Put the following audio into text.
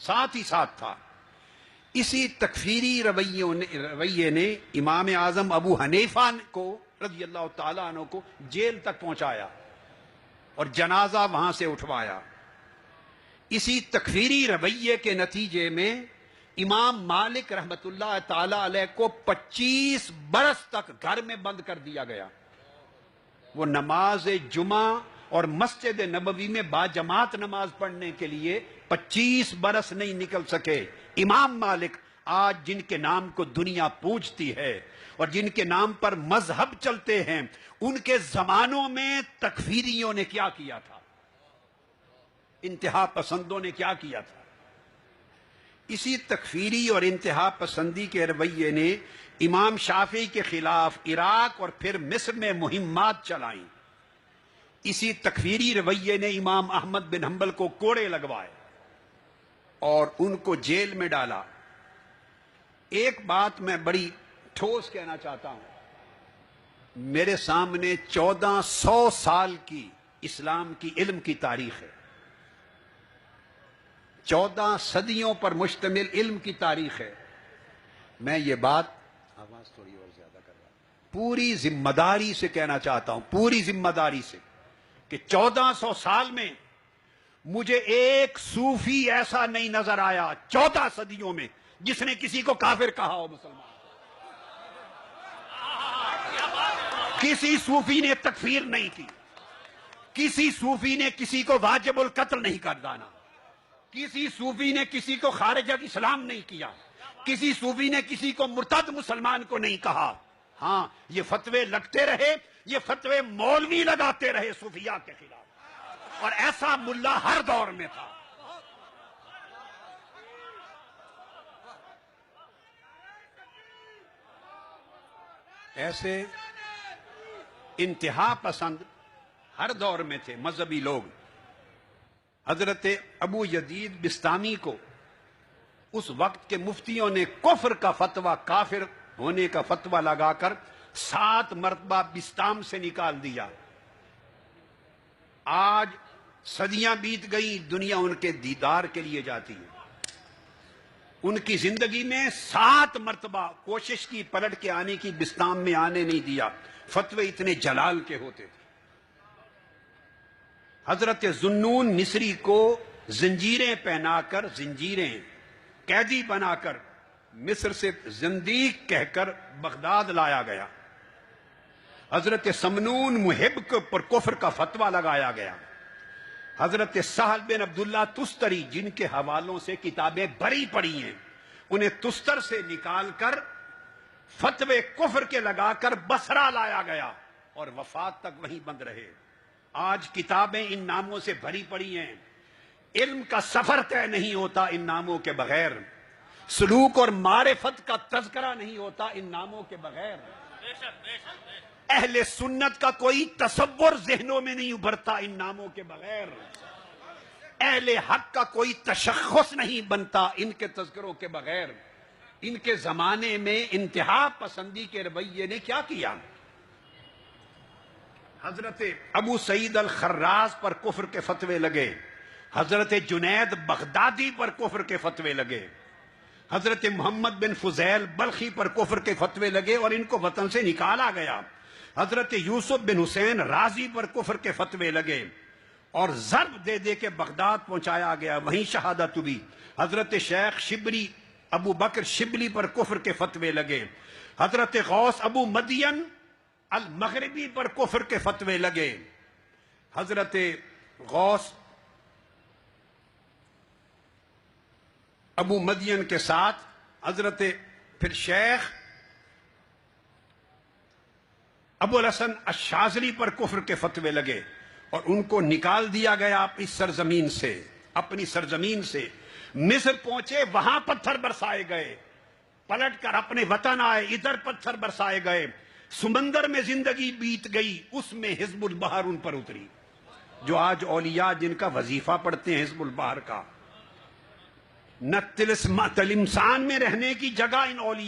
ساتھ ہی ساتھ تھا۔ اسی تکفیری رویے نے امام اعظم ابو حنیفہ کو رضی اللہ تعالیٰ عنہ کو جیل تک پہنچایا اور جنازہ وہاں سے اٹھوایا۔ اسی تکفیری رویے کے نتیجے میں امام مالک رحمت اللہ تعالی علیہ کو 25 برس تک گھر میں بند کر دیا گیا۔ وہ نماز جمعہ اور مسجد نبوی میں باجماعت نماز پڑھنے کے لیے 25 برس نہیں نکل سکے۔ امام مالک آج جن کے نام کو دنیا پوجتی ہے اور جن کے نام پر مذہب چلتے ہیں، ان کے زمانوں میں تکفیریوں نے کیا کیا تھا، انتہا پسندوں نے کیا کیا تھا۔ اسی تکفیری اور انتہا پسندی کے رویے نے امام شافعی کے خلاف عراق اور پھر مصر میں مہمات چلائیں۔ اسی تکفیری رویے نے امام احمد بن حنبل کو کوڑے لگوائے اور ان کو جیل میں ڈالا۔ ایک بات میں بڑی ٹھوس کہنا چاہتا ہوں، میرے سامنے 1400 سال کی اسلام کی علم کی تاریخ ہے، 14 صدیوں پر مشتمل علم کی تاریخ ہے۔ میں یہ بات آواز تھوڑی اور زیادہ کر رہا ہوں، پوری ذمہ داری سے کہنا چاہتا ہوں، پوری ذمہ داری سے، کہ 1400 سال میں مجھے ایک صوفی ایسا نہیں نظر آیا 14 صدیوں میں جس نے کسی کو کافر کہا ہو مسلمان۔ کسی صوفی نے تکفیر نہیں کی، کسی صوفی نے کسی کو واجب القتل نہیں کر دانا، کسی صوفی نے کسی کو خارج از اسلام نہیں کیا، کسی صوفی نے کسی کو مرتد مسلمان کو نہیں کہا۔ ہاں، یہ فتوے لگتے رہے، یہ فتوے مولوی لگاتے رہے صوفیاء کے خلاف، اور ایسا ملا ہر دور میں تھا۔ ایسے انتہا پسند ہر دور میں تھے مذہبی لوگ۔ حضرت ابو یزید بستامی کو اس وقت کے مفتیوں نے کفر کا فتویٰ، کافر ہونے کا فتویٰ لگا کر 7 مرتبہ بستام سے نکال دیا۔ آج صدیاں بیت گئی، دنیا ان کے دیدار کے لیے جاتی ہے۔ ان کی زندگی میں 7 مرتبہ کوشش کی پلٹ کے آنے کی، بستام میں آنے نہیں دیا۔ فتوے اتنے جلال کے ہوتے تھے۔ حضرت ذوالنون مصری کو زنجیریں پہنا کر، زنجیریں قیدی بنا کر مصر سے زندیق کہہ کر بغداد لایا گیا۔ حضرت سمنون محب کے پر کفر کا فتویٰ لگایا گیا۔ حضرت سہل بن عبداللہ تستری، جن کے حوالوں سے کتابیں بری پڑی ہیں، انہیں تستر سے نکال کر فتوے کفر کے لگا کر بصرہ لایا گیا اور وفات تک وہیں بند رہے۔ آج کتابیں ان ناموں سے بھری پڑی ہیں۔ علم کا سفر طے نہیں ہوتا ان ناموں کے بغیر، سلوک اور معرفت کا تذکرہ نہیں ہوتا ان ناموں کے بغیر، اہل سنت کا کوئی تصور ذہنوں میں نہیں ابھرتا ان ناموں کے بغیر، اہل حق کا کوئی تشخص نہیں بنتا ان کے تذکروں کے بغیر۔ ان کے زمانے میں انتہا پسندی کے رویے نے کیا کیا؟ حضرت ابو سعید الخراز پر کفر کے فتوے لگے، حضرت جنید بغدادی پر کفر کے فتوے لگے، حضرت محمد بن فضیل بلخی پر کفر کے فتوے لگے اور ان کو وطن سے نکالا گیا، حضرت یوسف بن حسین رازی پر کفر کے فتوے لگے اور ضرب دے دے کے بغداد پہنچایا گیا، وہیں شہادت ہوئی۔ حضرت شیخ شبلی ابو بکر شبلی پر کفر کے فتوے لگے، حضرت غوث ابو مدین المغربی پر کفر کے فتوے لگے، حضرت غوث ابو مدین کے ساتھ حضرت پھر شیخ ابو الحسن الشاذلی پر کفر کے فتوے لگے اور ان کو نکال دیا گیا اپنی سرزمین سے۔ مصر پہنچے، وہاں پتھر برسائے گئے، پلٹ کر اپنے وطن آئے، ادھر پتھر برسائے گئے، سمندر میں زندگی بیت گئی، اس میں حزب البحر ان پر اتری، جو آج اولیاء جن کا وظیفہ پڑھتے ہیں حزب البحر کا۔ نہ تلمسان میں رہنے کی جگہ ان اولیاء